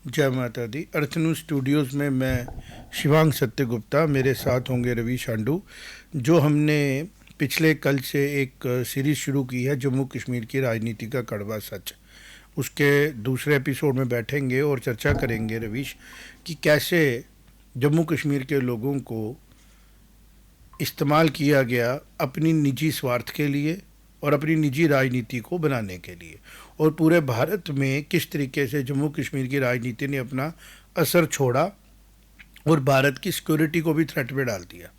जय माता दी। अर्थन्यूज स्टूडियोज़ में मैं शिवांग सत्यगुप्ता, मेरे साथ होंगे रवि शांडू। जो हमने पिछले कल से एक सीरीज़ शुरू की है जम्मू कश्मीर की राजनीति का कड़वा सच, उसके दूसरे एपिसोड में बैठेंगे और चर्चा करेंगे रवीश कि कैसे जम्मू कश्मीर के लोगों को इस्तेमाल किया गया अपनी निजी स्वार्थ के लिए और अपनी निजी राजनीति को बनाने के लिए, और पूरे भारत में किस तरीके से जम्मू कश्मीर की राजनीति ने अपना असर छोड़ा और भारत की सिक्योरिटी को भी थ्रेट में डाल दिया।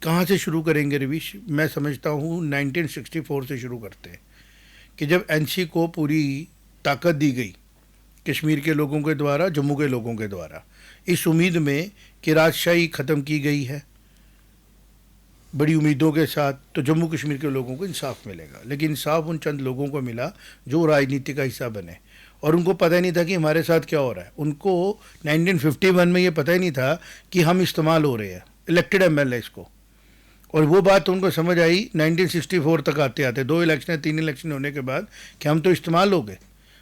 कहाँ से शुरू करेंगे रवीश? मैं समझता हूँ 1964 से शुरू करते हैं कि जब एनसी को पूरी ताकत दी गई कश्मीर के लोगों के द्वारा, जम्मू के लोगों के द्वारा, इस उम्मीद में कि राजशाही ख़त्म की गई है बड़ी उम्मीदों के साथ, तो जम्मू कश्मीर के लोगों को इंसाफ मिलेगा। लेकिन इंसाफ उन चंद लोगों को मिला जो राजनीति का हिस्सा बने, और उनको पता ही नहीं था कि हमारे साथ क्या हो रहा है। उनको 1951 में ये पता ही नहीं था कि हम इस्तेमाल हो रहे हैं इलेक्टेड एमएलएस को, और वो बात उनको समझ आई 1964 तक आते आते, 2 इलेक्शन 3 इलेक्शन होने के बाद, कि हम तो इस्तेमाल हो गए,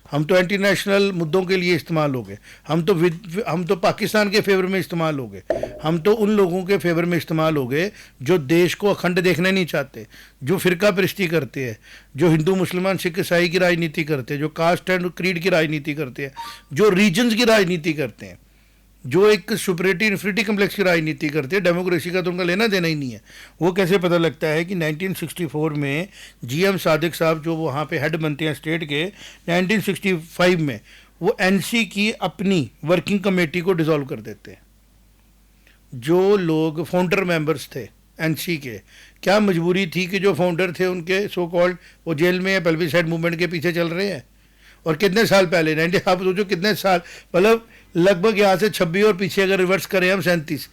हम तो इंटरनेशनल मुद्दों के लिए इस्तेमाल हो गए, हम तो पाकिस्तान के फेवर में इस्तेमाल हो गए, हम तो उन लोगों के फेवर में इस्तेमाल हो गए जो देश को अखंड देखना नहीं चाहते, जो फ़िरका परस्ती करते हैं, जो हिंदू मुसलमान सिख ईसाई की राजनीति करते हैं, जो कास्ट एंड क्रीड की राजनीति करते हैं, जो रीजन्स की राजनीति करते हैं, जो एक सुपरिटी इन्फिनिटी कम्प्लेक्स की राजनीति करते हैं। डेमोक्रेसी का तो उनका लेना देना ही नहीं है। वो कैसे पता लगता है कि 1964 में जीएम सादिक साहब जो वहाँ पे हेड बनते हैं स्टेट के, 1965 में वो एनसी की अपनी वर्किंग कमेटी को डिसॉल्व कर देते हैं। जो लोग फाउंडर मेंबर्स थे एनसी के, क्या मजबूरी थी कि जो फाउंडर थे उनके सो कॉल्ड वो जेल में या पेल्विसाइड मूवमेंट के पीछे चल रहे हैं? और कितने साल पहले, 90, आप सोचो कितने साल, मतलब लगभग यहाँ से 26 और पीछे अगर रिवर्स करें हम 36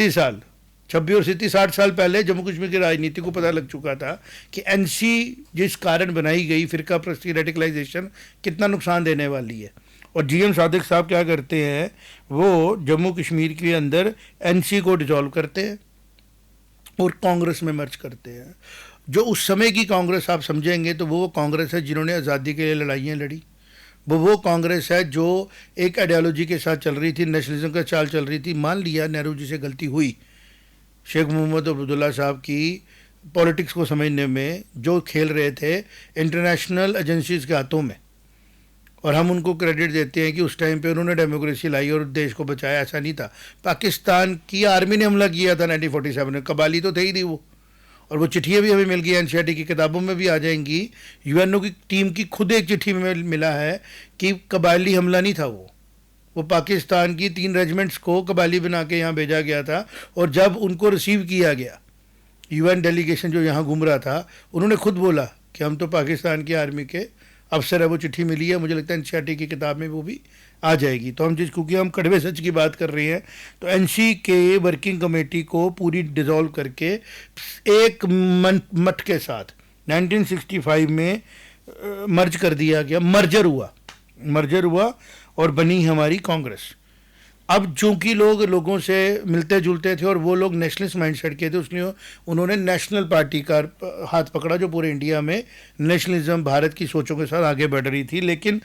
साल, 26 और 37 60 साल पहले जम्मू कश्मीर की राजनीति को पता लग चुका था कि एनसी जिस कारण बनाई गई फिरका परस्ती रेडिकलाइजेशन कितना नुकसान देने वाली है। और जीएम सादिक साहब क्या करते हैं, वो जम्मू कश्मीर के अंदर एनसी को डिसॉल्व करते हैं और कांग्रेस में मर्ज करते हैं। जो उस समय की कांग्रेस आप समझेंगे तो वो कांग्रेस है जिन्होंने आज़ादी के लिए लड़ाइयाँ लड़ी, वो कांग्रेस है जो एक आइडियोलॉजी के साथ चल रही थी, नेशनलिज्म का चाल चल रही थी। मान लिया नेहरू जी से गलती हुई, शेख मोहम्मद अब्दुल्ला साहब की पॉलिटिक्स को समझने में, जो खेल रहे थे इंटरनेशनल एजेंसीज के हाथों में, और हम उनको क्रेडिट देते हैं कि उस टाइम पे उन्होंने डेमोक्रेसी लाई और देश को बचाया। ऐसा नहीं था। पाकिस्तान की आर्मी ने हमला किया था 1947 में, कबाली तो थे ही नहीं वो, और वो चिट्ठियाँ भी हमें मिल गई, एनसीईआरटी की किताबों में भी आ जाएंगी। यूएनओ की टीम की खुद एक चिट्ठी में मिला है कि कबायली हमला नहीं था वो पाकिस्तान की 3 रेजिमेंट्स को कबायली बना के यहाँ भेजा गया था। और जब उनको रिसीव किया गया, यूएन डेलीगेशन जो यहाँ घूम रहा था, उन्होंने खुद बोला कि हम तो पाकिस्तान की आर्मी के अफसर है। वो चिट्ठी मिली है, मुझे लगता है एनसीईआरटी की किताब में वो भी आ जाएगी। तो हम क्योंकि हम कड़वे सच की बात कर रहे हैं, तो एनसी के वर्किंग कमेटी को पूरी डिसॉल्व करके एक मत के साथ 1965 में मर्ज कर दिया गया। मर्जर हुआ और बनी हमारी कांग्रेस। अब चूंकि लोगों से मिलते जुलते थे और वो लोग नेशनलिस्ट माइंडसेट के थे, उसने उन्होंने नेशनल पार्टी का हाथ पकड़ा जो पूरे इंडिया में नेशनलिज्म, भारत की सोचों के साथ आगे बढ़ रही थी। लेकिन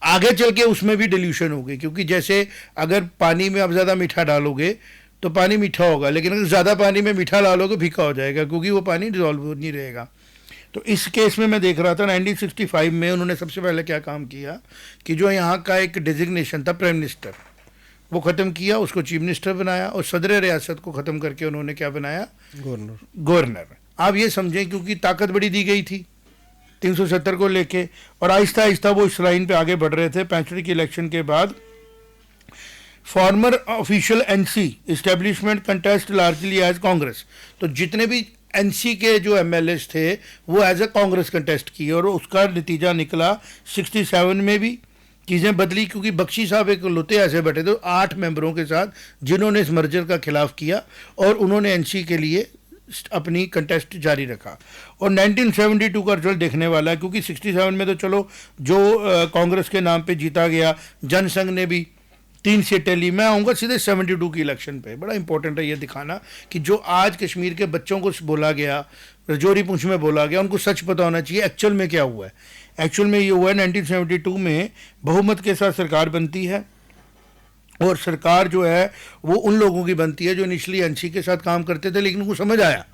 आगे चल के उसमें भी डिल्यूशन हो गई, क्योंकि जैसे अगर पानी में आप ज़्यादा मीठा डालोगे तो पानी मीठा होगा, लेकिन अगर ज़्यादा पानी में मीठा डालोगे फीका हो जाएगा, क्योंकि वो पानी डिजॉल्व नहीं रहेगा। तो इस केस में मैं देख रहा था 1965 में उन्होंने सबसे पहले क्या काम किया कि जो यहाँ का एक डिजिग्नेशन था प्राइम मिनिस्टर, वो ख़त्म किया, उसको चीफ मिनिस्टर बनाया, और सदर रियासत को ख़त्म करके उन्होंने क्या बनाया, गवर्नर। आप ये समझें, क्योंकि ताकत बड़ी दी गई थी 370 को लेके, और आहिस्ता आहिस्ता वो इस लाइन पे आगे बढ़ रहे थे। 65 के इलेक्शन के बाद former official NC establishment contest largely as Congress, तो जितने भी एनसी के जो एमएलएस थे वो एज ए कांग्रेस कंटेस्ट किए, और उसका नतीजा निकला 67 में भी चीज़ें बदली, क्योंकि बख्शी साहब एक लुते ऐसे बैठे थे 8 मेंबरों के साथ जिन्होंने इस मर्जर का खिलाफ किया, और उन्होंने एनसी के लिए अपनी कंटेस्ट जारी रखा। और 1972 का रिजल्ट देखने वाला है, क्योंकि 67 में तो चलो जो कांग्रेस के नाम पे जीता गया, जनसंघ ने भी 3 सीटें ली। मैं आऊँगा सीधे 72 की इलेक्शन पे। बड़ा इंपॉर्टेंट है ये दिखाना कि जो आज कश्मीर के बच्चों को बोला गया, रजौरी पुंछ में बोला गया, उनको सच पता होना चाहिए एक्चुअल में क्या हुआ है। एक्चुअल में ये हुआ है 1972 में बहुमत के साथ सरकार बनती है, और सरकार जो है वो उन लोगों की बनती है जो इनिशियली एनसी के साथ काम करते थे, लेकिन उनको समझ आया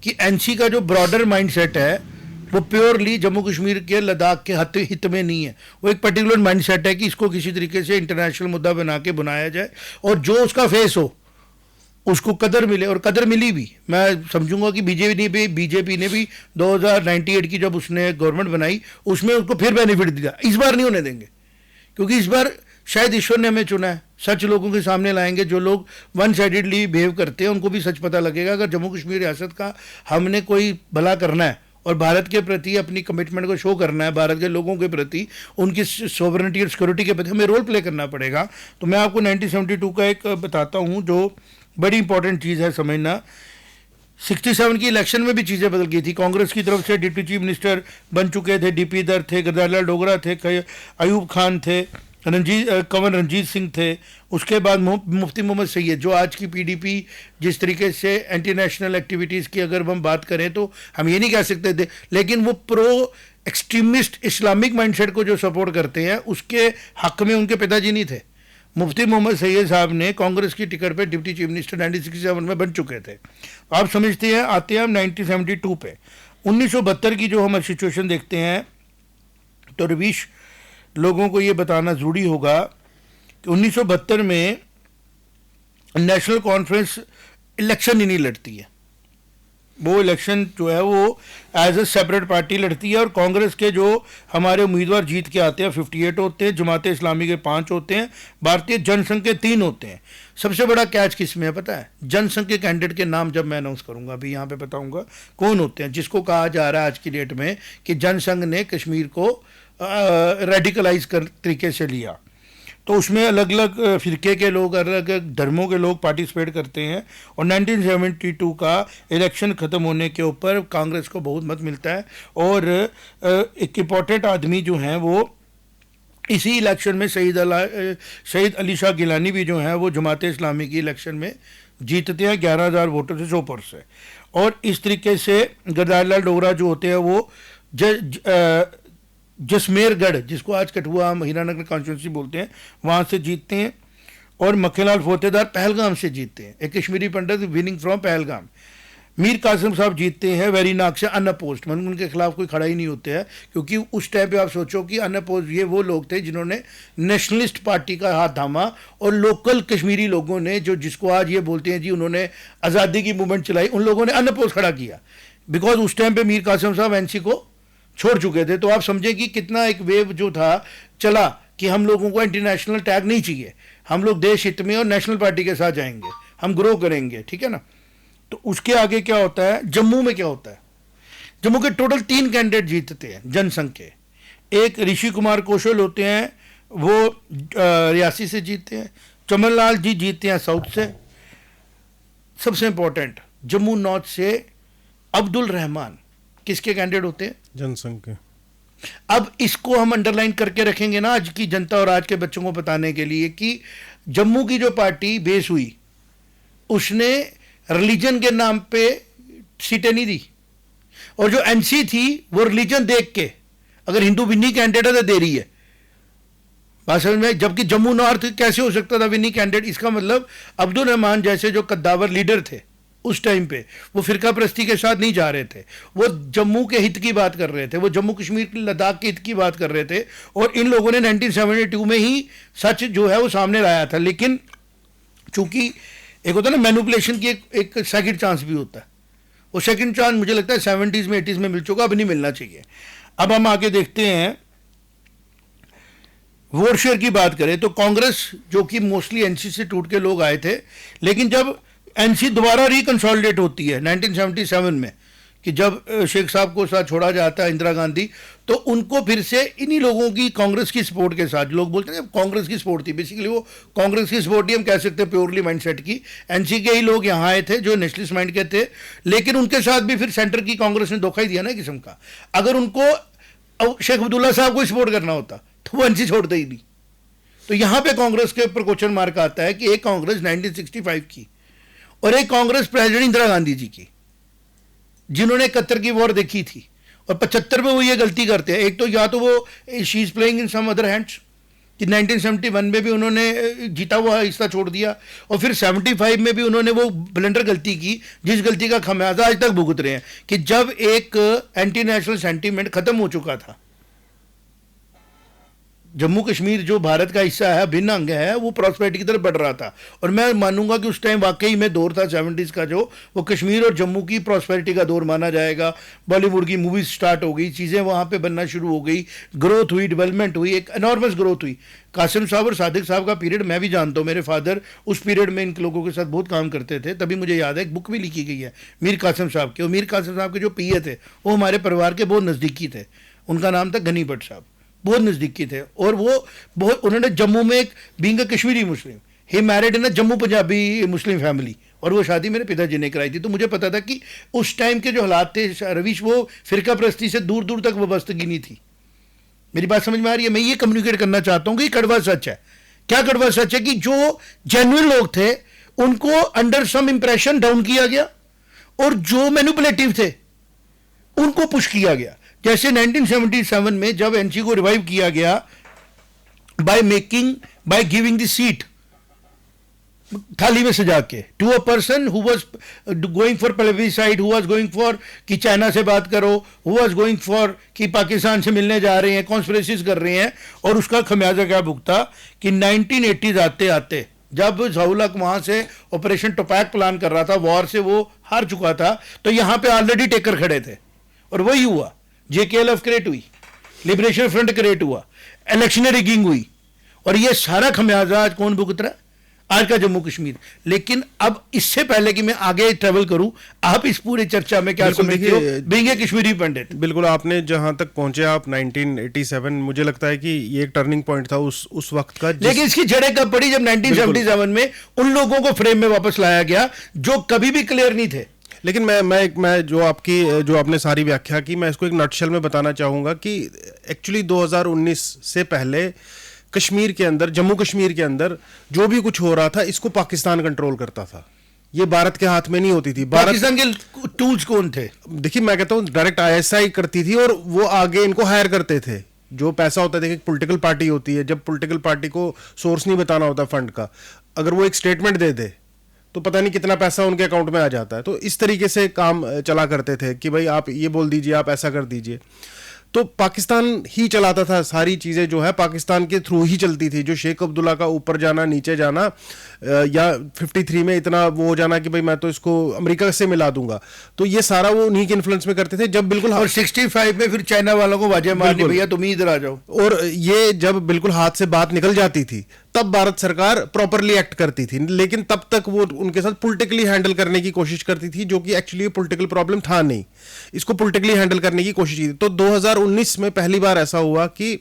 कि एनसी का जो ब्रॉडर माइंडसेट है वो प्योरली जम्मू कश्मीर के लद्दाख के हित में नहीं है। वो एक पर्टिकुलर माइंडसेट है कि इसको किसी तरीके से इंटरनेशनल मुद्दा बना के बनाया जाए, और जो उसका फेस हो उसको कदर मिले, और कदर मिली भी। मैं समझूंगा कि बीजेपी ने भी 2098 की जब उसने गवर्नमेंट बनाई उसमें उसको फिर बेनिफिट दिया। इस बार नहीं होने देंगे, क्योंकि इस बार शायद ईश्वर ने हमें चुना है। सच लोगों के सामने लाएंगे, जो लोग वन साइडेडली बिहेव करते हैं उनको भी सच पता लगेगा। अगर जम्मू कश्मीर रियासत का हमने कोई भला करना है और भारत के प्रति अपनी कमिटमेंट को शो करना है, भारत के लोगों के प्रति उनकी सोवरेनिटी और सिक्योरिटी के प्रति हमें रोल प्ले करना पड़ेगा। तो मैं आपको 1972 का एक बताता हूँ जो बड़ी इंपॉर्टेंट चीज़ है समझना। 67 की इलेक्शन में भी चीज़ें बदल गई थी। कांग्रेस की तरफ से डिप्टी चीफ मिनिस्टर बन चुके थे, डीपी दर थे, गरदारी लाल डोगरा थे, अयूब खान थे, कंवर रंजीत सिंह थे। उसके बाद मुफ्ती मोहम्मद सैयद, जो आज की पीडीपी जिस तरीके से एंटी नेशनल एक्टिविटीज़ की अगर हम बात करें तो हम ये नहीं कह सकते थे, लेकिन वो प्रो एक्सट्रीमिस्ट इस्लामिक माइंडसेट को जो सपोर्ट करते हैं उसके हक में उनके पिताजी नहीं थे। मुफ्ती मोहम्मद सैयद साहब ने कांग्रेस की टिकट पे डिप्टी चीफ मिनिस्टर 1967 में बन चुके थे। आप समझते हैं, आते हैं हम 1972 पे। 1972 की जो हम सिचुएशन देखते हैं तो रवीश, लोगों को ये बताना ज़रूरी होगा कि 1972 में नेशनल कॉन्फ्रेंस इलेक्शन ही नहीं लड़ती है। वो इलेक्शन जो है वो एज ए सेपरेट पार्टी लड़ती है, और कांग्रेस के जो हमारे उम्मीदवार जीत के आते हैं 58 होते हैं, जमात इस्लामी के 5 होते हैं, भारतीय जनसंघ के 3 होते हैं। सबसे बड़ा कैच किस में है पता है? जनसंघ के कैंडिडेट के नाम जब मैं अनाउंस करूंगा अभी यहाँ पे बताऊंगा कौन होते हैं, जिसको कहा जा रहा है आज की डेट में कि जनसंघ ने कश्मीर को रेडिकलाइज कर तरीके से लिया। तो उसमें अलग अलग फ़िरके के लोग, अलग अलग धर्मों के लोग पार्टिसिपेट करते हैं, और 1972 का इलेक्शन ख़त्म होने के ऊपर कांग्रेस को बहुत मत मिलता है, और एक इम्पॉर्टेंट आदमी जो हैं वो इसी इलेक्शन में शहीद अली शाह गिलानी भी जो हैं वो जमात इस्लामी की इलेक्शन में जीतते हैं 11,000 वोटों से 100 से। और इस तरीके से गरदारी लाल डोगरा जो होते हैं वो जसमेरगढ़, जिसको आज कठुआ हीरानगर कॉन्स्टिट्यूंसी बोलते हैं, वहाँ से जीतते हैं, और मक्खेलाल फोतेदार पहलगाम से जीतते हैं, एक कश्मीरी पंडित विनिंग फ्रॉम पहलगाम। मीर कासिम साहब जीतते हैं वेरीनाग से अनअपोज्ड, मतलब उनके खिलाफ कोई खड़ा ही नहीं होते हैं, क्योंकि उस टाइम पे आप सोचो कि अनअपोज्ड ये वो लोग थे जिन्होंने नेशनलिस्ट पार्टी का हाथ थामा, और लोकल कश्मीरी लोगों ने जो जिसको आज ये बोलते हैं जी उन्होंने आज़ादी की मूवमेंट चलाई, उन लोगों ने अनअपोज खड़ा किया, बिकॉज उस टाइम पर मीर कासिम साहब एनसी को छोड़ चुके थे। तो आप समझे कि कितना एक वेव जो था चला कि हम लोगों को इंटरनेशनल टैग नहीं चाहिए, हम लोग देश हित में और नेशनल पार्टी के साथ जाएंगे, हम ग्रो करेंगे, ठीक है ना। तो उसके आगे क्या होता है, जम्मू में क्या होता है? जम्मू के टोटल 3 कैंडिडेट जीतते हैं जनसंघ के। एक ऋषि कुमार कौशल होते हैं, वो रियासी से जीतते हैं। चमन लाल जी जीतते हैं साउथ से। सबसे इंपॉर्टेंट, जम्मू नॉर्थ से अब्दुल रहमान किसके कैंडिडेट होते हैं? जनसंघ के। अब इसको हम अंडरलाइन करके रखेंगे ना आज की जनता और आज के बच्चों को बताने के लिए कि जम्मू की जो पार्टी बेस हुई उसने रिलीजन के नाम पे सीटें नहीं दी, और जो एनसी थी वो रिलीजन देख के अगर हिंदू विन्नी कैंडिडेट है तो दे रही है, बात समझ में। जबकि जम्मू नॉर्थ कैसे हो सकता था विन्नी कैंडिडेट? इसका मतलब अब्दुल रहमान जैसे जो कद्दावर लीडर थे उस टाइम पे वो फिरका परस्ती के साथ नहीं जा रहे थे, वो जम्मू के हित की बात कर रहे थे, वो जम्मू कश्मीर लद्दाख के हित की बात कर रहे थे, और इन लोगों ने 1972 में ही सच जो है वो सामने लाया था। लेकिन चूंकि एक होता है ना मैनिपुलेशन की एक सेकंड चांस भी होता है, वो सेकंड चांस मुझे लगता है 70s में 80s में मिल चुका, अब नहीं मिलना चाहिए। अब हम आगे देखते हैं, वोट शेयर की बात करें तो कांग्रेस जो कि मोस्टली एनसी से टूट के लोग आए थे, लेकिन जब एनसी दोबारा रिकंसोलिडेट होती है 1977 में कि जब शेख साहब को साथ छोड़ा जाता है इंदिरा गांधी, तो उनको फिर से इन्हीं लोगों की कांग्रेस की सपोर्ट के साथ, लोग बोलते हैं कांग्रेस की सपोर्ट थी, बेसिकली वो कांग्रेस की सपोर्ट ही हम कह सकते हैं प्योरली माइंडसेट की। एनसी के ही लोग यहाँ आए थे जो नेशनलिस्ट माइंड के थे, लेकिन उनके साथ भी फिर सेंटर की कांग्रेस ने धोखा ही दिया ना किस्म का। अगर उनको शेख अब्दुल्ला साहब को सपोर्ट करना होता तो वो एनसी छोड़ते ही नहीं, तो यहां पे कांग्रेस के ऊपर क्वेश्चन मार्क आता है कि एक कांग्रेस 1965 की और एक कांग्रेस प्रेसिडेंट इंदिरा गांधी जी की, जिन्होंने 71 की वॉर देखी थी, और 75 में वो ये गलती करते हैं। एक तो या तो वो she is playing in some other hands कि 1971 में भी उन्होंने जीता हुआ हिस्सा छोड़ दिया, और फिर 75 में भी उन्होंने वो ब्लंडर गलती की, जिस गलती का खमियाजा आज तक भुगत रहे हैं, कि जब एक एंटी नेशनल सेंटीमेंट खत्म हो चुका था, जम्मू कश्मीर जो भारत का हिस्सा है, भिन्न अंग है, वो प्रॉस्पेरिटी की तरफ बढ़ रहा था। और मैं मानूंगा कि उस टाइम वाकई में दौर था 70s का, जो वो कश्मीर और जम्मू की प्रॉस्पेरिटी का दौर माना जाएगा। बॉलीवुड की मूवीज स्टार्ट हो गई, चीज़ें वहाँ पे बनना शुरू हो गई, ग्रोथ हुई, डेवलपमेंट हुई, एक एनॉर्मस ग्रोथ हुई। कासिम साहब और सादिक साहब का पीरियड मैं भी जानता हूँ, मेरे फादर उस पीरियड में इन लोगों के साथ बहुत काम करते थे, तभी मुझे याद है एक बुक भी लिखी गई है मीर कासिम साहब की। और मीर कासिम साहब के जो पीए थे वो हमारे परिवार के बहुत नज़दीकी थे, उनका नाम था गनी भट्ट साहब, बहुत नज़दीकी थे। और वो बहुत, उन्होंने जम्मू में एक being a Kashmiri Muslim, he married in a Jammu Punjabi Muslim family, और वो शादी मेरे पिताजी ने कराई थी। तो मुझे पता था कि उस टाइम के जो हालात थे रवीश, वो फिरका परस्ती से दूर दूर तक वाबस्तगी नहीं थी। मेरी बात समझ में आ रही है? मैं ये कम्युनिकेट करना चाहता हूँ कि कड़वा सच है। क्या कड़वा सच है? कि जो जेन्युइन लोग थे उनको अंडर सम इंप्रेशन डाउन किया गया, और जो मैनिपुलेटिव थे उनको पुश किया गया। जैसे 1977 में जब एनसी को रिवाइव किया गया बाय गिविंग द सीट थाली में सजा के to a person who was going for plebiscite, who was going for कि चाइना से बात करो, हु वाज गोइंग फॉर कि पाकिस्तान से मिलने जा रहे हैं, कॉन्स्पिरेसीज कर रहे हैं। और उसका खमियाजा क्या भुगता कि 1980s आते आते जब ज़ाउल हक वहां से ऑपरेशन टोपैक प्लान कर रहा था, वॉर से वो हार चुका था, तो यहां पे ऑलरेडी टेकर खड़े थे, और वही हुआ। जेकेएलएफ क्रिएट हुई, लिबरेशन फ्रंट क्रिएट हुआ, इलेक्शन रिगिंग हुई, और ये सारा खमियाजा आज कौन भुगत रहा है? आज का जम्मू कश्मीर। लेकिन अब इससे पहले कि मैं आगे ट्रेवल करूं, आप इस पूरी चर्चा में क्या समझते हो बीइंग ए कश्मीरी पंडित? बिल्कुल, आपने जहां तक पहुंचे आप 1987, मुझे लगता है कि ये एक टर्निंग पॉइंट था उस वक्त का। लेकिन इसकी जड़ें कब पड़ी? जब 1977 में उन लोगों को फ्रेम में वापस लाया गया जो कभी भी क्लियर नहीं थे। लेकिन मैं जो आपने सारी व्याख्या की, मैं इसको एक नटशेल में बताना चाहूंगा कि एक्चुअली 2019 से पहले कश्मीर के अंदर, जम्मू कश्मीर के अंदर जो भी कुछ हो रहा था, इसको पाकिस्तान कंट्रोल करता था, ये भारत के हाथ में नहीं होती थी। पाकिस्तान के टूल्स कौन थे? देखिए, मैं कहता हूँ डायरेक्ट आईएसआई करती थी, और वो आगे इनको हायर करते थे। जो पैसा होता है, देखिए पॉलिटिकल पार्टी होती है, जब पॉलिटिकल पार्टी को सोर्स नहीं बताना होता फंड का, अगर वो एक स्टेटमेंट दे दे तो पता नहीं कितना पैसा उनके अकाउंट में आ जाता है। तो इस तरीके से काम चला करते थे कि भाई आप ये बोल दीजिए, आप ऐसा कर दीजिए। तो पाकिस्तान ही चलाता था, सारी चीज़ें जो है पाकिस्तान के थ्रू ही चलती थी। जो शेख अब्दुल्ला का ऊपर जाना, नीचे जाना, या 53 में इतना वो हो जाना कि भाई मैं तो इसको अमेरिका से मिला दूंगा, तो ये सारा वो उन्हीं के इन्फ्लुएंस में करते थे। जब बिल्कुल, और 65 में फिर चाइना वालों को वाजे मारनी, भैया तुम ही इधर आ जाओ। और ये जब बिल्कुल हाथ से बात निकल जाती थी, तब भारत सरकार प्रॉपरली एक्ट करती थी। लेकिन तब तक वो उनके साथ पॉलिटिकली हैंडल करने की कोशिश करती थी, जो कि एक्चुअली पॉलिटिकल प्रॉब्लम था नहीं, इसको पॉलिटिकली हैंडल करने की कोशिश की थी। तो 2019 में पहली बार ऐसा हुआ कि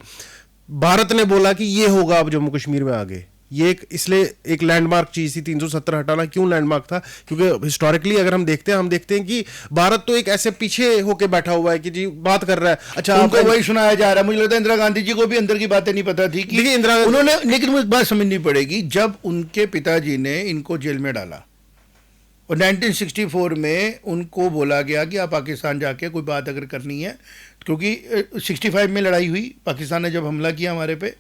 भारत ने बोला कि ये होगा अब जम्मू कश्मीर में आगे। ये इसलिए एक लैंडमार्क चीज थी 370 हटाना। क्यों लैंडमार्क था? क्योंकि हिस्टोरिकली अगर हम देखते हैं कि भारत तो एक ऐसे पीछे होके बैठा हुआ है कि जी बात कर रहा है। अच्छा, उनको वही सुनाया जा रहा है। मुझे लगता है इंदिरा गांधी जी को भी अंदर की बातें नहीं पता थी कि उन्होंने, लेकिन मुझे बात समझनी पड़ेगी, जब उनके पिताजी ने इनको जेल में डाला और 1964 में उनको बोला गया कि आप पाकिस्तान जाके कोई बात अगर करनी है, क्योंकि 65 में लड़ाई हुई, पाकिस्तान ने जब हमला किया हमारे पे,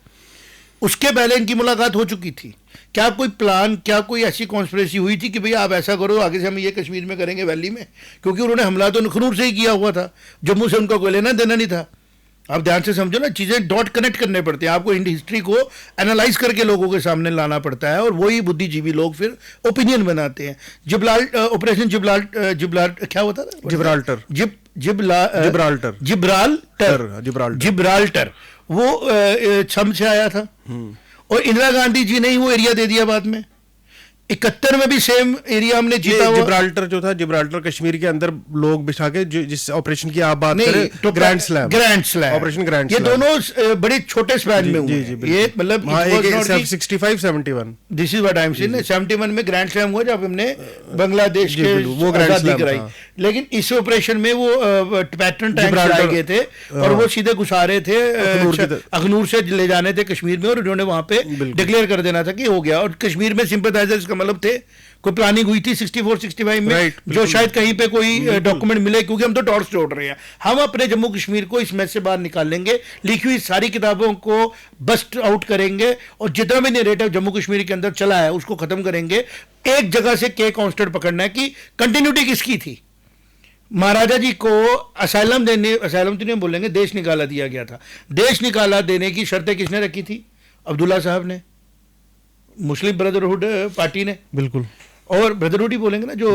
उसके पहले इनकी मुलाकात हो चुकी थी। क्या कोई प्लान, क्या कोई ऐसी कॉन्स्पिरेसी हुई थी कि भैया आप ऐसा करो, आगे से हम ये कश्मीर में करेंगे, वैली में? क्योंकि उन्होंने हमला तो नखनूर से ही किया हुआ था, जम्मू से उनका कोई लेना देना नहीं था। आप ध्यान से समझो ना, चीज़ें डॉट कनेक्ट करने पड़ते हैं, आपको हिस्ट्री को एनालाइज करके लोगों के सामने लाना पड़ता है, और वही बुद्धिजीवी लोग फिर ओपिनियन बनाते हैं। ऑपरेशन क्या होता था? जिब्राल्टर वो छम से आया था, और इंदिरा गांधी जी ने ही वो एरिया दे दिया बाद में। 71 में भी सेम एरिया हमने जीता हुआ। जिब्राल्टर जो था, जिब्राल्टर कश्मीर के अंदर लोग बिठा के जिस ऑपरेशन की आप बात करें, तो ग्रैंड स्लैम, ऑपरेशन ग्रैंड ये स्लैम, दोनों बड़े छोटे स्पैन में हुए। ये मतलब 65-71 this is what I am saying. 71 में ग्रैंड स्लैम हुआ जब हमने बांग्लादेश के वो ग्रैंड स्लैम कराई। था। लेकिन इस ऑपरेशन में वो पैटर्न टैंक्स लाए गए थे और वो सीधे घुसा रहे थे अखनूर से ले जाने थे कश्मीर में, और उन्होंने वहां पे डिक्लेयर कर देना था कि हो गया। और कश्मीर में सिंपैथाइजर्स का मतलब थे, कोई प्लानिंग हुई थी 64-65 में, जो शायद कहीं पे कोई डॉक्यूमेंट मिले, क्योंकि हम तो डॉट्स जोड़ रहे हैं। हम अपने जम्मू कश्मीर को इस मैच से बाहर निकाल लेंगे, लिखी हुई सारी किताबों को बस्ट आउट करेंगे और जितना भी नैरेटिव जम्मू कश्मीर के अंदर चला है उसको खत्म करेंगे। एक जगह से के कांस्टेंट पकड़ना है कि कंटिन्यूटी किसकी थी। महाराजा जी को असाइलम तो नहीं बोलेंगे, देश निकाला दिया गया था। देश निकाला देने की शर्तें किसने रखी थी? अब्दुल्ला साहब ने, मुस्लिम ब्रदरहुड पार्टी ने। बिल्कुल। और ब्रदरहुड ही बोलेंगे ना, जो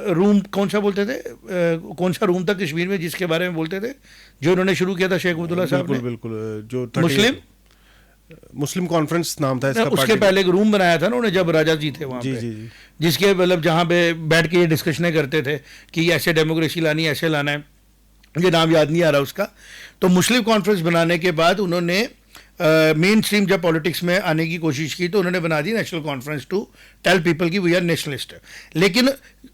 रूम कौन सा बोलते थे, कौन सा रूम था कश्मीर में जिसके बारे में बोलते थे, जो उन्होंने शुरू किया था शेख अब्दुल्ला साहब ने। बिल्कुल, जो मुस्लिम कॉन्फ्रेंस नाम था इसका। उसके पहले एक रूम बनाया था ना उन्होंने जब राजा जी थे वहां पे, जिसके मतलब जहां पे बैठ के ये डिस्कशनें करते थे कि ऐसे डेमोक्रेसी लानी, ऐसे लाना है, मुझे नाम याद नहीं आ रहा उसका। तो मुस्लिम कॉन्फ्रेंस बनाने के बाद उन्होंने मेन स्ट्रीम जब पॉलिटिक्स में आने की कोशिश की तो उन्होंने बना दी National Conference to tell people की वी आर नेशनलिस्ट। लेकिन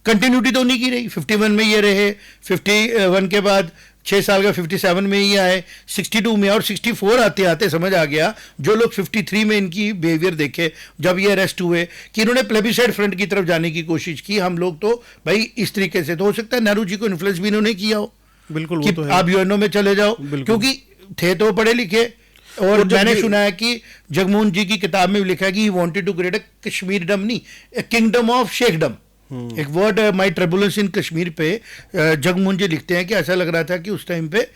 कंटिन्यूटी तो नहीं की रही। 51 में ये रहे, 51 के बाद 6 साल का 57 में ही आए, 62 में, और 64 आते आते समझ आ गया जो लोग 53 में इनकी बिहेवियर देखे जब ये अरेस्ट हुए कि इन्होंने प्लेबिसाइड फ्रंट की तरफ जाने की कोशिश की। हम लोग तो भाई इस तरीके से, तो हो सकता है नेहरू जी को इन्फ्लुएंस भी इन्होंने किया हो। बिल्कुल, कि वो तो है। आप यूएनओ में चले जाओ, क्योंकि थे तो पढ़े लिखे। और मैंने सुना है कि जगमोहन जी की किताब में भी लिखा है कि he wanted to create a Kashmirdom, नहीं, ए किंगडम ऑफ शेखडम। एक वर्ड माई ट्रबुलेंस इन कश्मीर पे जगमोहन जी लिखते हैं कि ऐसा लग रहा था कि उस टाइम पे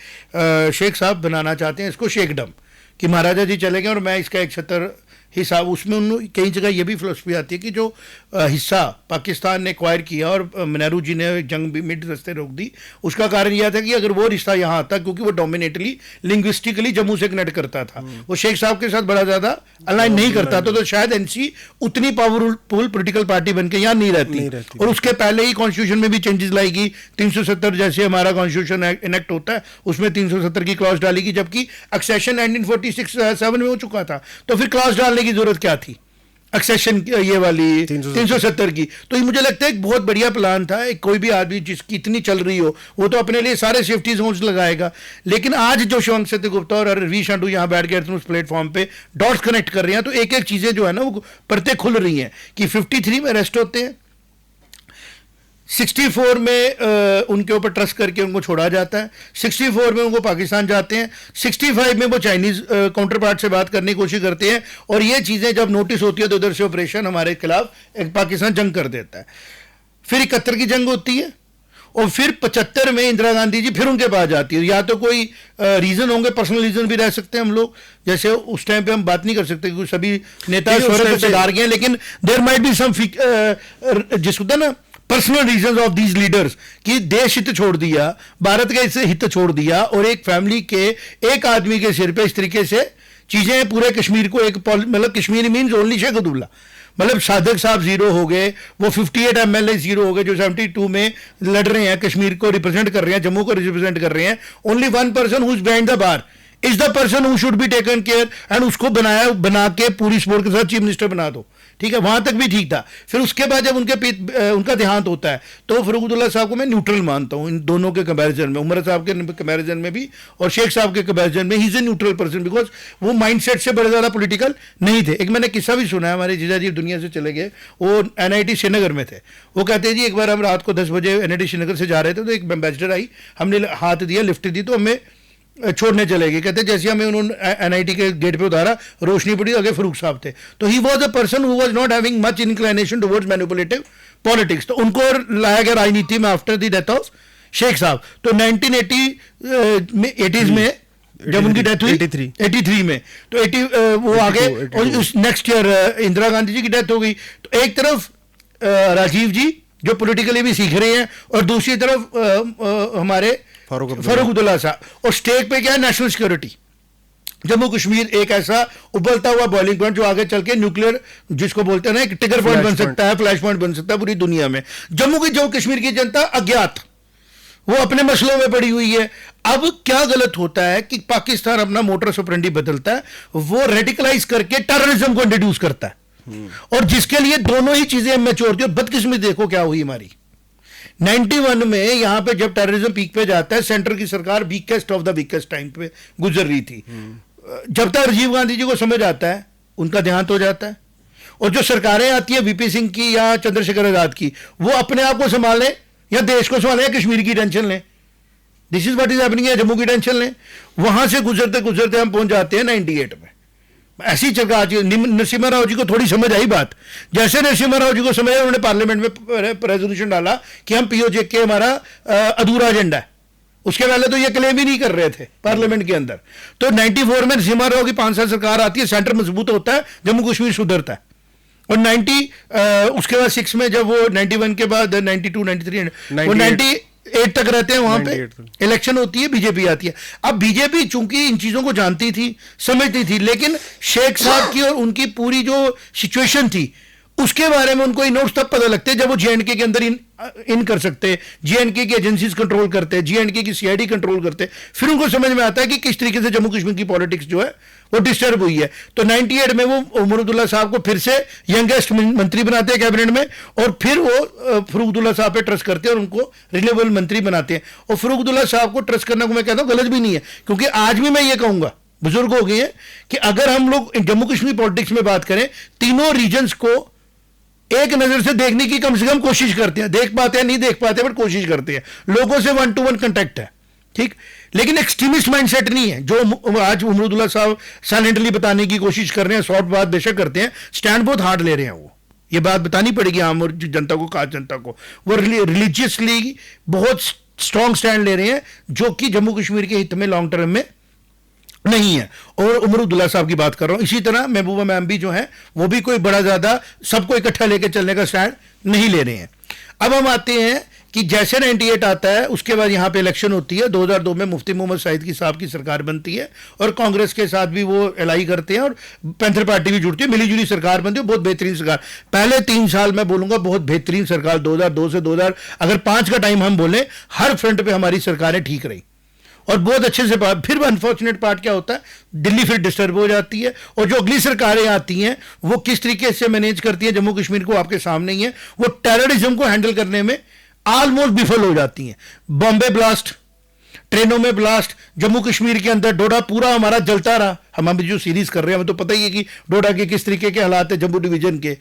शेख साहब बनाना चाहते हैं इसको शेखडम, कि महाराजा जी चले गए और मैं इसका एक 76 हिस्सा। उसमें उन कई जगह ये भी फिलोसफी आती है कि जो हिस्सा पाकिस्तान ने एक्वायर किया और नेहरू जी ने जंग भी मिड रस्ते रोक दी, उसका कारण यह था कि अगर वो रिश्ता यहाँ आता, क्योंकि वो डोमिनेटली लिंग्विस्टिकली जम्मू से कनेक्ट करता था, वो शेख साहब के साथ बड़ा ज़्यादा अलाइन नहीं करता था, तो शायद एनसी उतनी पावरफुल पोलिटिकल पार्टी बन के यहाँ नहीं रहती। और उसके पहले ही कॉन्स्टिट्यूशन में भी चेंजेस लाएगी। 370 जैसे हमारा कॉन्स्टिट्यूशन इनेक्ट होता है उसमें 370 की क्लॉज डालेगी, जबकि एक्सेशन 1946-7 में हो चुका था। तो फिर क्लॉज डालने की जरूरत क्या थी एक्सेशन ये वाली 370 की? तो ये मुझे लगता है एक बहुत बढ़िया प्लान था। एक कोई भी आदमी जिसकी इतनी चल रही हो वो तो अपने लिए सारे सेफ्टी जोन्स लगाएगा। लेकिन आज जो शिवांग सत्यगुप्ता और रवि शांडू यहाँ बैठ गए उस प्लेटफॉर्म पे डॉट्स कनेक्ट कर रहे हैं, तो एक एक चीजें जो है ना वो परतें खुल रही हैं कि 53 में अरेस्ट होते हैं, 64 में उनके ऊपर ट्रस्ट करके उनको छोड़ा जाता है, 64 में उनको पाकिस्तान जाते हैं, 65 में वो चाइनीज काउंटर पार्ट से बात करने की कोशिश करते हैं, और ये चीज़ें जब नोटिस होती है तो उधर से ऑपरेशन हमारे खिलाफ एक पाकिस्तान जंग कर देता है। फिर 71 की जंग होती है और फिर 75 में इंदिरा गांधी जी फिर उनके पास जाती है। या तो कोई रीज़न होंगे, पर्सनल रीज़न भी रह सकते हैं हम लोग, जैसे उस टाइम पे हम बात नहीं कर सकते क्योंकि सभी नेता स्वर्ग से डार गए, लेकिन देयर माइट बी सम जिसको था ना personal reasons of these leaders कि देश हित छोड़ दिया, भारत का इससे हित छोड़ दिया, और एक फैमिली के एक आदमी के सिर पे इस तरीके से चीजें पूरे कश्मीर को एक मतलब कश्मीर मीन्स ओनली शेख अब्दुल्ला, मतलब सादिक साहब जीरो हो गए, वो 58 एमएलए जीरो हो गए जो 72 में लड़ रहे हैं, कश्मीर को रिप्रेजेंट कर रहे हैं, जम्मू को रिप्रेजेंट कर रहे हैं। Only one person who is behind the bar is the person who should be taken care, and उसको बना के पूरी स्पोर्ट के साथ चीफ मिनिस्टर बना दो, ठीक है, वहां तक भी ठीक था। फिर उसके बाद जब उनका देहांत होता है तो फारूक अब्दुल्ला साहब को मैं न्यूट्रल मानता हूं इन दोनों के कंपैरिजन में, उमर साहब के कंपैरिजन में भी और शेख साहब के कंपैरिजन में। He is a neutral person because वो माइंडसेट से बड़े ज्यादा पॉलिटिकल नहीं थे। एक मैंने किस्सा भी सुना है, हमारे जीजा जी दुनिया से चले गए, वो NIT श्रीनगर में थे, वो कहते हैं जी एक बार हम रात को 10 बजे NIT श्रीनगर से जा रहे थे तो एक एम्बेसडर आई, हमने हाथ दिया, लिफ्ट दी तो हमें छोड़ने चले गए। कहते जैसे हमें उन्होंने NIT के गेट पे उतारा, रोशनी पड़ी, आगे फारूक साहब थे। तो he was a person who was not having much inclination towards manipulative politics. तो उनको लाया गया राजनीति में after the death of Sheikh साहब। तो 1980s में जब उनकी डेथ हुई 83 में, तो 80 वो आगे, और उस नेक्स्ट ईयर इंदिरा गांधी जी की डेथ हो गई। तो एक तरफ राजीव जी जो पॉलिटिकली भी सीख रहे हैं और दूसरी तरफ हमारे फारूक अब्दुल्ला साहब, और स्टेक पे क्या है नेशनल सिक्योरिटी। जम्मू कश्मीर एक ऐसा उबलता हुआ बॉइलिंग पॉइंट जो आगे चल के न्यूक्लियर, जिसको बोलते हैं ना, एक ट्रिगर पॉइंट बन सकता है, फ्लैश पॉइंट बन सकता है पूरी दुनिया में। जम्मू कश्मीर की जनता अज्ञात, वो अपने मसलों में पड़ी हुई है। अब क्या गलत होता है कि पाकिस्तान अपना मोटरस ऑपरेंडी बदलता है, वो रेडिकलाइज करके टेररिज्म को इंट्रोड्यूस करता है, और जिसके लिए दोनों ही चीजें मैच्योर थी। और बदकिस्मती देखो क्या हुई हमारी 91 में, यहां पे जब टेररिज्म पीक पे जाता है, सेंटर की सरकार weakest of the weakest time पे गुजर रही थी। जब तक राजीव गांधी जी को समझ आता है, उनका देहांत हो जाता है, और जो सरकारें आती है वीपी सिंह की या चंद्रशेखर आजाद की, वो अपने आप को संभालें या देश को संभालें या कश्मीर की टेंशन लें। This is what is happening है, जम्मू की टेंशन लें। वहां से गुजरते गुजरते हम पहुंच जाते हैं 98 में। ऐसी जगह नरसिम्हा राव जी को थोड़ी समझ आई बात। जैसे नरसिम्हा राव जी को समझ आई, उन्होंने पार्लियामेंट में रेजोल्यूशन डाला कि हम पीओजे के हमारा अधूरा एजेंडा है। उसके पहले तो ये क्लेम ही नहीं कर रहे थे पार्लियामेंट के अंदर। तो 94 में नरसिम्हा राव की 5 साल सरकार आती है, सेंटर मजबूत होता है, जम्मू कश्मीर सुधरता है। और 90 उसके बाद 6 में, जब वो 91 के बाद 92 93 वो 98 तक रहते हैं, वहां पे इलेक्शन होती है, बीजेपी आती है। अब बीजेपी चूंकि इन चीजों को जानती थी, समझती थी, लेकिन शेख साहब की और उनकी पूरी जो सिचुएशन थी उसके बारे में उनको नोट्स तब पता लगते जब वो जेएंडके के अंदर इन कर सकते, जेएंडके की एजेंसीज कंट्रोल करते, जेएंडके की सीआईडी कंट्रोल करते। फिर उनको समझ में आता है कि किस तरीके से जम्मू कश्मीर की पॉलिटिक्स जो है वो डिस्टर्ब हुई है। तो 98 में वो उमर अब्दुल्ला साहब को फिर से यंगेस्ट मंत्री बनाते हैं कैबिनेट में, और फिर वो फरूख अब्दुल्ला साहब पे ट्रस्ट करते हैं और उनको रिन्यूएबल मंत्री बनाते हैं। और फरूख अब्दुल्ला साहब को ट्रस्ट करना को मैं कहता हूं गलत भी नहीं है, क्योंकि आज भी मैं ये कहूंगा, बुजुर्ग हो गए हैं, कि अगर हम लोग जम्मू कश्मीर पॉलिटिक्स में बात करें, तीनों रीजन्स को एक नजर से देखने की कम से कम कोशिश करते हैं। देख पाते हैं नहीं देख पाते, बट कोशिश करते हैं। लोगों से 1 to 1 कांटेक्ट है, ठीक, लेकिन एक्सट्रीमिस्ट माइंडसेट नहीं है जो आज उमर अब्दुल्ला साहब साइलेंटली बताने की कोशिश कर रहे हैं। सॉफ्ट बात बेशक करते हैं, स्टैंड बहुत हार्ड ले रहे हैं। वो ये बात बतानी पड़ेगी आम और जनता को, खास जनता को। वो रिलीजियसली बहुत स्ट्रॉन्ग स्टैंड ले रहे हैं, जो कि जम्मू कश्मीर के हित में लॉन्ग टर्म में नहीं है। और उमर अब्दुल्ला साहब की बात कर रहा हूं। इसी तरह महबूबा मैम भी जो है, वो भी कोई बड़ा ज्यादा सबको इकट्ठा लेकर चलने का स्टैंड नहीं ले रहे हैं। अब हम आते हैं कि जैसे 98 आता है, उसके बाद यहां पे इलेक्शन होती है। 2002 में मुफ्ती मोहम्मद साहिद की साहब की सरकार बनती है, और कांग्रेस के साथ भी वो एलाई करते हैं, और पैंथर पार्टी भी जुड़ती है, मिलीजुली सरकार बनती है, बहुत बेहतरीन सरकार। पहले 3 साल मैं बोलूंगा बहुत बेहतरीन सरकार। 2002 से 2005 का टाइम हम बोले, हर फ्रंट पे हमारी सरकारें ठीक रही और बहुत अच्छे से। फिर अनफॉर्चुनेट पार्ट क्या होता है, दिल्ली फिर डिस्टर्ब हो जाती है, और जो अगली सरकारें आती हैं वो किस तरीके से मैनेज करती हैं जम्मू कश्मीर को, आपके सामने ही है। वो टेररिज्म को हैंडल करने में ऑलमोस्ट विफल हो जाती हैं। बॉम्बे ब्लास्ट, ट्रेनों में ब्लास्ट, जम्मू कश्मीर के अंदर डोडा पूरा हमारा जलता रहा। हम अभी जो सीरीज कर रहे हैं, हमें तो पता ही है कि डोडा के किस तरीके के हालात है जम्मू डिवीजन के।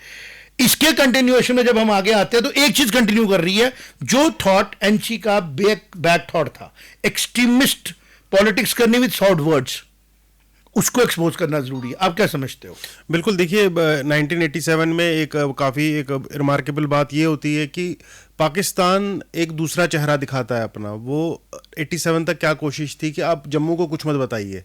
इसके कंटिन्यूएशन में जब हम आगे आते हैं, तो एक चीज कंटिन्यू कर रही है, जो थॉट एनसी का बैक थॉट था, एक्सट्रीमिस्ट पॉलिटिक्स करने विद सॉफ्ट वर्ड्स, उसको एक्सपोज करना जरूरी है। आप क्या समझते हो? बिल्कुल, देखिए 1987 में एक काफ़ी एक रिमार्केबल बात ये होती है कि पाकिस्तान एक दूसरा चेहरा दिखाता है अपना। वो 87 तक क्या कोशिश थी कि आप जम्मू को कुछ मत बताइए,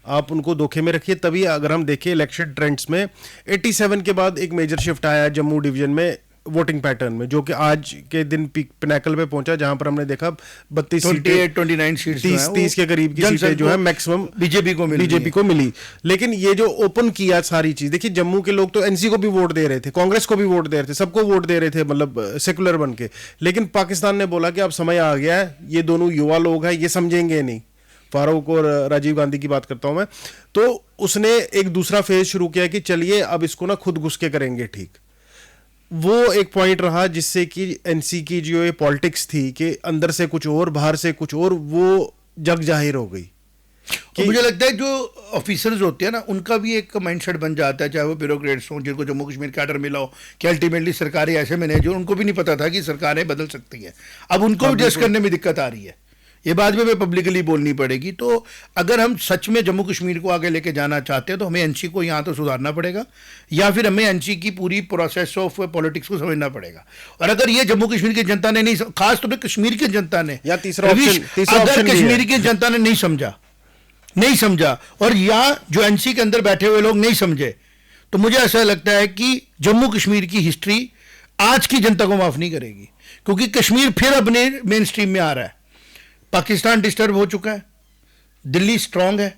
आप उनको धोखे में रखिए। तभी अगर हम देखें इलेक्शन ट्रेंड्स में 87 के बाद एक मेजर शिफ्ट आया है जम्मू डिवीजन में वोटिंग पैटर्न में, जो कि आज के दिन पिनाकल पे पहुंचा, जहां पर हमने देखा 32 सीटें, 29 सीट्स 30 के करीब की सीटें जो है मैक्सिमम बीजेपी को मिली। लेकिन ये जो ओपन किया सारी चीज, देखिए जम्मू के लोग तो एनसी को भी वोट दे रहे थे, कांग्रेस को भी वोट दे रहे थे, सबको वोट दे रहे थे, मतलब सेकुलर बन के। लेकिन पाकिस्तान ने बोला कि अब समय आ गया है, ये दोनों युवा लोग हैं, ये समझेंगे नहीं। फारूक और राजीव गांधी की बात करता हूं मैं, तो उसने एक दूसरा फेज शुरू किया कि चलिए अब इसको ना खुद घुस के करेंगे, ठीक। वो एक पॉइंट रहा जिससे कि एनसी की जो ये पॉलिटिक्स थी कि अंदर से कुछ और बाहर से कुछ और, वो जग जाहिर हो गई। तो मुझे लगता है जो ऑफिसर्स होते हैं ना, उनका भी एक माइंडसेट बन जाता है, चाहे वो ब्यूरोक्रेट्स हों जिनको जम्मू कश्मीर कैडर मिला हो, कि अल्टीमेटली सरकारें ऐसे मैनेज हो, उनको भी नहीं पता था कि सरकारें बदल सकती हैं। अब उनको एडजस्ट करने में दिक्कत आ रही है। ये बात भी हमें पब्लिकली बोलनी पड़ेगी। तो अगर हम सच में जम्मू कश्मीर को आगे लेके जाना चाहते हैं, तो हमें एनसी को यहाँ तो सुधारना पड़ेगा, या फिर हमें एनसी की पूरी प्रोसेस ऑफ पॉलिटिक्स को समझना पड़ेगा। और अगर ये जम्मू कश्मीर की जनता ने नहीं, खास तौर पर कश्मीर की जनता ने, या तीसरा अगर कश्मीर की जनता ने नहीं समझा और या जो एनसी के अंदर बैठे हुए लोग नहीं समझे, तो मुझे ऐसा लगता है कि जम्मू कश्मीर की हिस्ट्री आज की जनता को माफ नहीं करेगी, क्योंकि कश्मीर फिर अपने मेन स्ट्रीम में आ रहा है। पाकिस्तान डिस्टर्ब हो चुका है, दिल्ली स्ट्रांग है,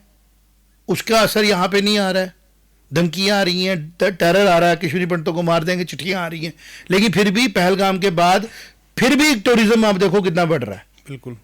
उसका असर यहाँ पे नहीं आ रहा है। धमकियाँ आ रही हैं, टेरर आ रहा है, कश्मीरी पंडितों को मार देंगे, चिट्ठियाँ आ रही हैं, लेकिन फिर भी पहलगाम के बाद फिर भी टूरिज्म आप देखो कितना बढ़ रहा है। बिल्कुल।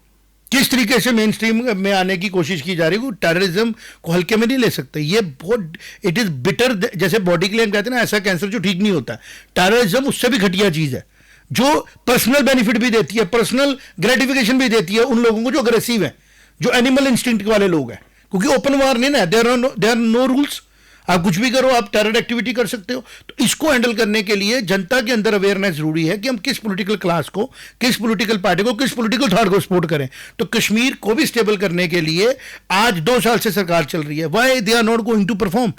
किस तरीके से मेन स्ट्रीम में आने की कोशिश की जा रही है। टेररिज्म को हल्के में नहीं ले सकते, ये बहुत, इट इज बिटर, जैसे बॉडी के लिए हम कहते हैं ना, ऐसा कैंसर जो ठीक नहीं होता। टेररिज्म उससे भी घटिया चीज है, जो पर्सनल बेनिफिट भी देती है, पर्सनल ग्रेटिफिकेशन भी देती है उन लोगों को जो अग्रेसिव है, जो एनिमल इंस्टिंक्ट वाले लोग हैं, क्योंकि ओपन वार नहीं ना, देयर आर नो रूल्स, आप कुछ भी करो, आप टेरर एक्टिविटी कर सकते हो। तो इसको हैंडल करने के लिए जनता के अंदर अवेयरनेस जरूरी है कि हम किस पॉलिटिकल क्लास को, किस पॉलिटिकल पार्टी को, किस पॉलिटिकल थॉट को सपोर्ट करें। तो कश्मीर को भी स्टेबल करने के लिए आज 2 साल से सरकार चल रही है, why they are not going to perform,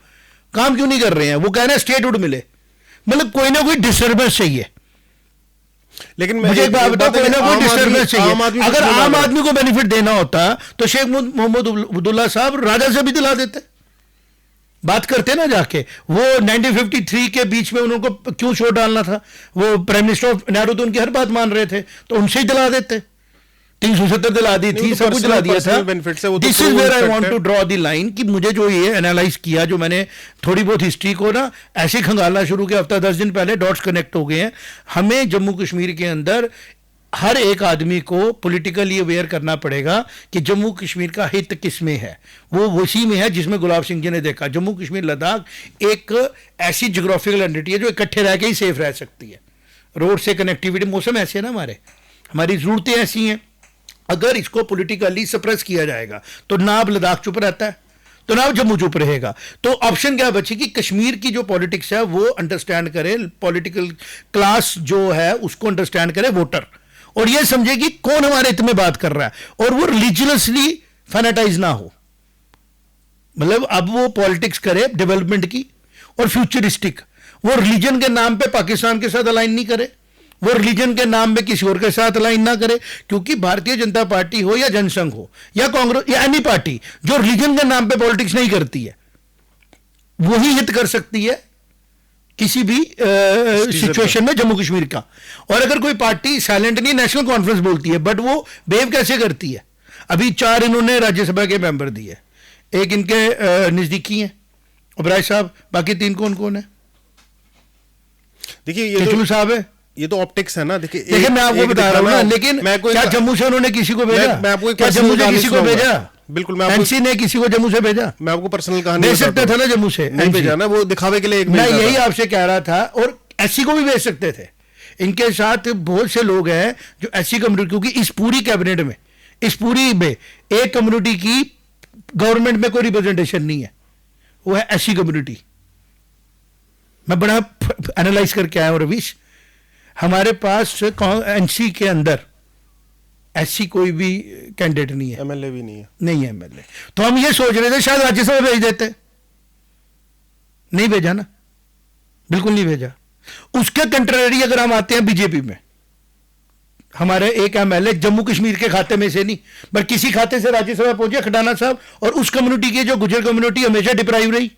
काम क्यों नहीं कर रहे हैं। वो कह रहे हैं स्टेटहुड मिले, मतलब कोई ना कोई डिस्टर्बेंस चाहिए। लेकिन मुझे एक बात बताओ, कोई ना कोई डिस्टर्बेंस चाहिए। अगर आम आदमी को बेनिफिट देना होता तो शेख मोहम्मद अब्दुल्ला साहब राजा से भी दिला देते, बात करते ना जाके। वो 1953 के बीच में उनको क्यों शोर डालना था, वो प्राइम मिनिस्टर ऑफ नेहरू तो उनकी हर बात मान रहे थे, तो उनसे ही दिला देते। 370 दिला दी थी, सब कुछ दिला दिया था। This is where I want to draw the line कि मुझे जो ये एनालाइज किया, जो मैंने थोड़ी बहुत हिस्ट्री को ना ऐसे खंगालना शुरू किया, हफ्ता 10 दिन पहले डॉट्स कनेक्ट हो गए हैं। हमें जम्मू कश्मीर के अंदर हर एक आदमी को पॉलिटिकली अवेयर करना पड़ेगा कि जम्मू कश्मीर का हित किस में है। वो उसी में है जिसमें गुलाब सिंह जी ने देखा, जम्मू कश्मीर लद्दाख एक ऐसी ज्योग्राफिकल एंटिटी है जो इकट्ठे रह के ही सेफ रह सकती है। रोड से कनेक्टिविटी, मौसम ऐसे है ना, हमारी ज़रूरतें ऐसी हैं। अगर इसको पॉलिटिकली सप्रेस किया जाएगा तो ना अब लद्दाख चुप रहता है, तो ना जम्मू चुप रहेगा। तो ऑप्शन क्या बची कि कश्मीर की जो पॉलिटिक्स है वो अंडरस्टैंड करे, पॉलिटिकल क्लास जो है उसको अंडरस्टैंड करे, वोटर, और ये समझे कि कौन हमारे हित में बात कर रहा है, और वो रिलीजियसली फैनेटाइज ना हो। मतलब अब वो पॉलिटिक्स करे डेवलपमेंट की और फ्यूचरिस्टिक, वो रिलीजन के नाम पे पाकिस्तान के साथ अलाइन नहीं करे, वो रिलीजन के नाम पे किसी और के साथ अलाइन ना करे। क्योंकि भारतीय जनता पार्टी हो या जनसंघ हो या कांग्रेस या एनी पार्टी जो रिलीजन के नाम पे पॉलिटिक्स नहीं करती है, वही हित कर सकती है किसी भी सिचुएशन में जम्मू कश्मीर का। और अगर कोई पार्टी साइलेंट नहीं, नेशनल कॉन्फ्रेंस बोलती है, बट वो बिहेव कैसे करती है। अभी 4 इन्होंने राज्यसभा के मेंबर दिए, एक इनके नजदीकी हैं ओबराय साहब, बाकी 3 कौन कौन है? देखिए ये साहब है, ये तो ऑप्टिक्स है ना। देखिए मैं आपको बता रहा हूं ना, लेकिन क्या जम्मू से उन्होंने किसी को भेजा? मैं आपको क्या जम्मू से किसी को भेजा? बिल्कुल, मैं एनसी ने किसी को जम्मू से भेजा? मैं आपको पर्सनल कहानी भेज सकता था ना, जम्मू से नहीं भेजा ना, वो दिखावे के लिए एक मैं यही आपसे कह रहा था। और एससी को भी भेज सकते थे, इनके साथ बहुत से लोग हैं जो एससी कम्युनिटी, क्योंकि इस पूरी कैबिनेट में, इस पूरी में एक कम्युनिटी की गवर्नमेंट में कोई रिप्रेजेंटेशन नहीं है, वो है एससी कम्युनिटी। मैं बड़ा एनालाइज करके आया हूं रवीश, हमारे पास एनसी के अंदर ऐसी कोई भी कैंडिडेट नहीं है, एमएलए भी नहीं है, नहीं है एमएलए। तो हम ये सोच रहे थे शायद राज्यसभा भेज देते, नहीं भेजा ना, बिल्कुल नहीं भेजा। उसके कंट्रेरी अगर हम आते हैं बीजेपी में, हमारे एक एमएलए जम्मू कश्मीर के खाते में से नहीं, पर किसी खाते से राज्यसभा पहुंचे, खटाना साहब, और उस कम्युनिटी की जो गुजर कम्युनिटी हमेशा डिप्राइव रही,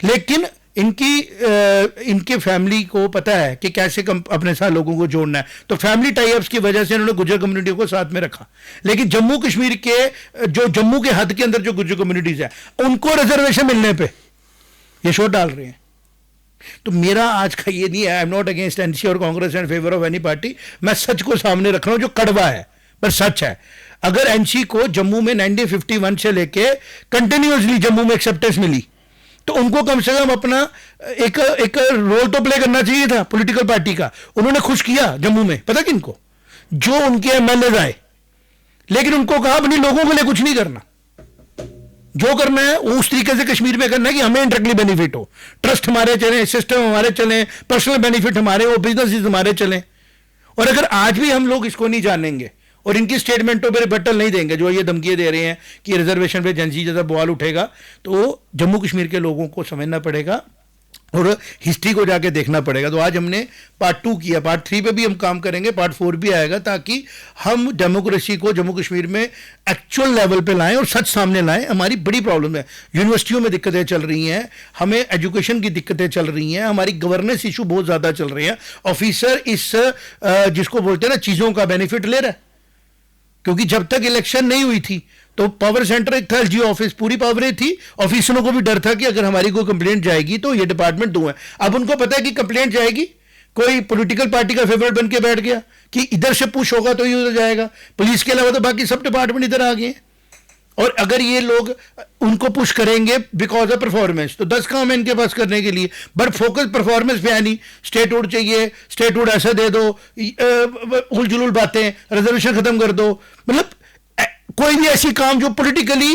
लेकिन इनके फैमिली को पता है कि कैसे अपने साथ लोगों को जोड़ना है, तो फैमिली टाइप्स की वजह से इन्होंने गुजर कम्युनिटी को साथ में रखा। लेकिन जम्मू कश्मीर के जो जम्मू के हद के अंदर जो गुजर कम्युनिटीज है, उनको रिजर्वेशन मिलने पे ये शोर डाल रहे हैं। तो मेरा आज का ये नहीं है, I am not against NC और Congress and favour of any party, मैं सच को सामने रख रहा हूं जो कड़वा है पर सच है। अगर एनसी को जम्मू में 1951 से लेके कंटिन्यूसली जम्मू में एक्सेप्टेंस मिली, तो उनको कम से कम अपना एक रोल तो प्ले करना चाहिए था पॉलिटिकल पार्टी का। उन्होंने खुश किया जम्मू में, पता किनको? जो उनके एमएलए आए, लेकिन उनको कहा अपने लोगों के लिए कुछ नहीं करना, जो करना है उस तरीके से कश्मीर में करना है कि हमें इंटरेक्टली बेनिफिट हो, ट्रस्ट हमारे चले, सिस्टम हमारे चले, पर्सनल बेनिफिट हमारे हो, बिजनेस हमारे चले। और अगर आज भी हम लोग इसको नहीं जानेंगे और इनकी स्टेटमेंटों पर रिबट्टल नहीं देंगे, जो ये धमकियां दे रहे हैं कि रिजर्वेशन पे जनसी जैसा बवाल उठेगा, तो जम्मू कश्मीर के लोगों को समझना पड़ेगा और हिस्ट्री को जाके देखना पड़ेगा। तो आज हमने पार्ट 2 किया, पार्ट 3 पे भी हम काम करेंगे, पार्ट 4 भी आएगा, ताकि हम डेमोक्रेसी को जम्मू कश्मीर में एक्चुअल लेवल पे लाएं और सच सामने लाएं। हमारी बड़ी प्रॉब्लम है, यूनिवर्सिटियों में दिक्कतें चल रही हैं, हमें एजुकेशन की दिक्कतें चल रही हैं, हमारी गवर्नेंस इशू बहुत ज़्यादा चल रहे हैं। ऑफिसर इस जिसको बोलते हैं ना चीज़ों का बेनिफिट ले रहा है, क्योंकि जब तक इलेक्शन नहीं हुई थी तो पावर सेंटर एक था, एलजी ऑफिस, पूरी पावरें थी, ऑफिसरों को भी डर था कि अगर हमारी कोई कंप्लेंट जाएगी तो ये डिपार्टमेंट दूं है। अब उनको पता है कि कंप्लेंट जाएगी, कोई पॉलिटिकल पार्टी का फेवरेट बन के बैठ गया कि इधर से पुश होगा तो ये उधर जाएगा, पुलिस के अलावा तो बाकी सब डिपार्टमेंट इधर आ गए हैं। और अगर ये लोग उनको पुश करेंगे बिकॉज ऑफ परफॉर्मेंस, तो 10 काम है इनके पास करने के लिए, बट फोकस परफॉर्मेंस पे है नहीं। स्टेटहुड चाहिए, स्टेटहुड ऐसा दे दो, उल जुलूल बातें, रिजर्वेशन खत्म कर दो, मतलब कोई भी ऐसी काम जो पॉलिटिकली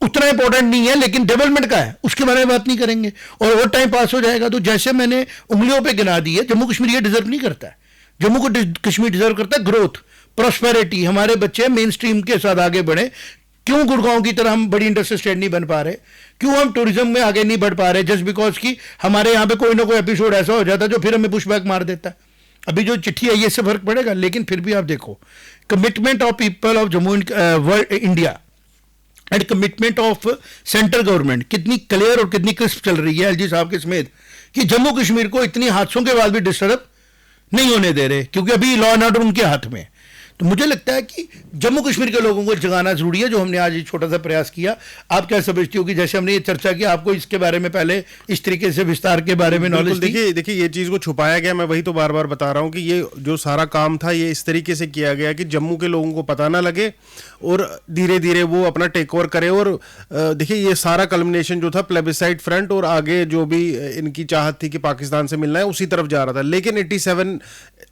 उतना इंपॉर्टेंट नहीं है लेकिन डेवलपमेंट का है, उसके बारे में बात नहीं करेंगे और वो टाइम पास हो जाएगा। तो जैसे मैंने उंगलियों पे गिना दी है, जम्मू कश्मीर ये डिजर्व नहीं करता है। जम्मू को कश्मीर डिजर्व करता है ग्रोथ, प्रॉस्पेरिटी, हमारे बच्चे मेन स्ट्रीम के साथ आगे बढ़े। क्यों गुड़गांव की तरह हम बड़ी इंडस्ट्रियल स्टेट नहीं बन पा रहे, क्यों हम टूरिज्म में आगे नहीं बढ़ पा रहे, जस्ट बिकॉज कि हमारे यहाँ पे कोई ना कोई एपिसोड ऐसा हो जाता है जो फिर हमें पुशबैक मार देता है। अभी जो चिट्ठी आई है इससे फर्क पड़ेगा, लेकिन फिर भी आप देखो commitment of people of Jammu India and commitment of central government कितनी क्लियर और कितनी क्रिस्प चल रही है एलजी साहब के समेत, कि जम्मू कश्मीर को इतनी हादसों के बाद भी डिस्टर्ब नहीं होने दे रहे, क्योंकि अभी लॉ एंड ऑर्डर उनके हाथ में है। तो मुझे लगता है कि जम्मू कश्मीर के लोगों को जगाना जरूरी है, जो हमने आज एक छोटा सा प्रयास किया। आप क्या समझती हो कि जैसे हमने ये चर्चा की, आपको इसके बारे में पहले इस तरीके से विस्तार के बारे में नॉलेज? देखिए ये चीज को छुपाया गया, मैं वही तो बार बार बता रहा हूँ कि ये जो सारा काम था ये इस तरीके से किया गया कि जम्मू के लोगों को पता ना लगे और धीरे धीरे वो अपना टेक ओवर करे। और देखिए ये सारा कल्मिनेशन जो था प्लेबिसाइड फ्रंट और आगे जो भी इनकी चाहत थी कि पाकिस्तान से मिलना है उसी तरफ जा रहा था। लेकिन 87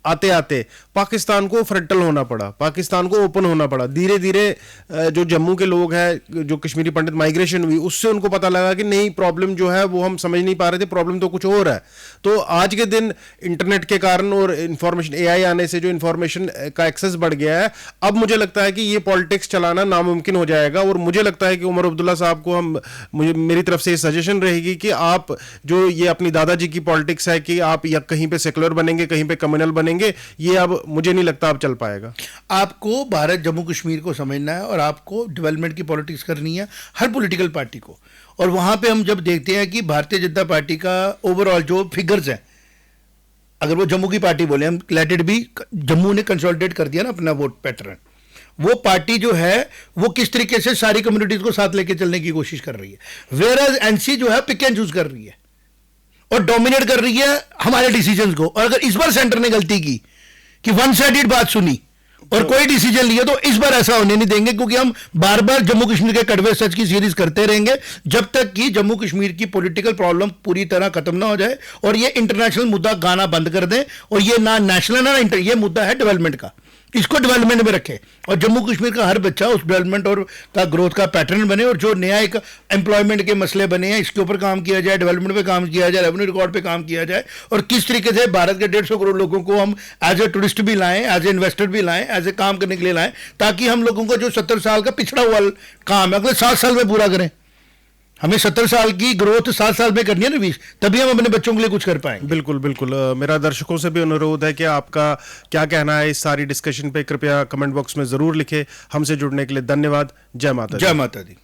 आते आते पाकिस्तान को फ्रंटल होना पड़ा, पाकिस्तान को ओपन होना पड़ा। धीरे धीरे जो जम्मू के लोग हैं, जो कश्मीरी पंडित माइग्रेशन हुई, उससे उनको पता लगा कि नहीं, प्रॉब्लम जो है वो हम समझ नहीं पा रहे थे, प्रॉब्लम तो कुछ और है। तो आज के दिन इंटरनेट के कारण और इंफॉर्मेशन एआई आने से जो इंफॉर्मेशन का एक्सेस बढ़ गया है, अब मुझे लगता है कि ये पॉलिटिक्स चलाना नामुमकिन हो जाएगा। और मुझे लगता है कि उमर अब्दुल्ला साहब को मेरी तरफ से सजेशन रहेगी कि आप जो ये अपनी दादाजी की पॉलिटिक्स है कि आप या कहीं पे सेकुलर बनेंगे, कहीं पे कम्युनल बनेंगे, ये अब मुझे नहीं लगता अब चल पाएगा। आपको भारत जम्मू कश्मीर को समझना है और आपको डेवलपमेंट की पॉलिटिक्स करनी है, हर पॉलिटिकल पार्टी को। और वहां पे हम जब देखते हैं कि भारतीय जनता पार्टी का ओवरऑल जो फिगर्स हैं, अगर वो जम्मू की पार्टी बोले, हम लेट इट बी, जम्मू ने कंसोलिडेट कर दिया ना अपना वोट पैटर्न, वो पार्टी जो है वो किस तरीके से सारी कम्युनिटीज को साथ लेके चलने की कोशिश कर रही है। वेयर एज एनसी जो है पिक एंड चूज कर रही है और डोमिनेट कर रही है हमारे डिसीजंस को। और अगर इस बार सेंटर ने गलती की कि वन साइडेड बात सुनी और कोई डिसीजन लिया, तो इस बार ऐसा होने नहीं देंगे, क्योंकि हम बार बार जम्मू कश्मीर के कड़वे सच की सीरीज करते रहेंगे जब तक कि जम्मू कश्मीर की पॉलिटिकल प्रॉब्लम पूरी तरह खत्म ना हो जाए और ये इंटरनेशनल मुद्दा गाना बंद कर दें। और ये ना नेशनल ना इंटर, ये मुद्दा है डेवलपमेंट का, इसको डेवलपमेंट में रखें और जम्मू कश्मीर का हर बच्चा उस डेवलपमेंट और का ग्रोथ का पैटर्न बने। और जो नया एक एम्प्लॉयमेंट के मसले बने हैं, इसके ऊपर काम किया जाए, डेवलपमेंट पे काम किया जाए, रेवेन्यू रिकॉर्ड पे काम किया जाए, और किस तरीके से भारत के 150 करोड़ लोगों को हम एज ए टूरिस्ट भी लाएं, एज ए इन्वेस्टर भी लाएं, एज ए काम करने के लिए लाएं, ताकि हम लोगों को जो 70 साल का पिछड़ा हुआ काम है अगले 7 साल में पूरा करें। हमें 70 साल की ग्रोथ 7 साल में करनी है ना 20, तभी हम अपने बच्चों के लिए कुछ कर पाएंगे। बिल्कुल बिल्कुल। मेरा दर्शकों से भी अनुरोध है कि आपका क्या कहना है इस सारी डिस्कशन पे, कृपया कमेंट बॉक्स में जरूर लिखें। हमसे जुड़ने के लिए धन्यवाद। जय माता दी। जय माता दी।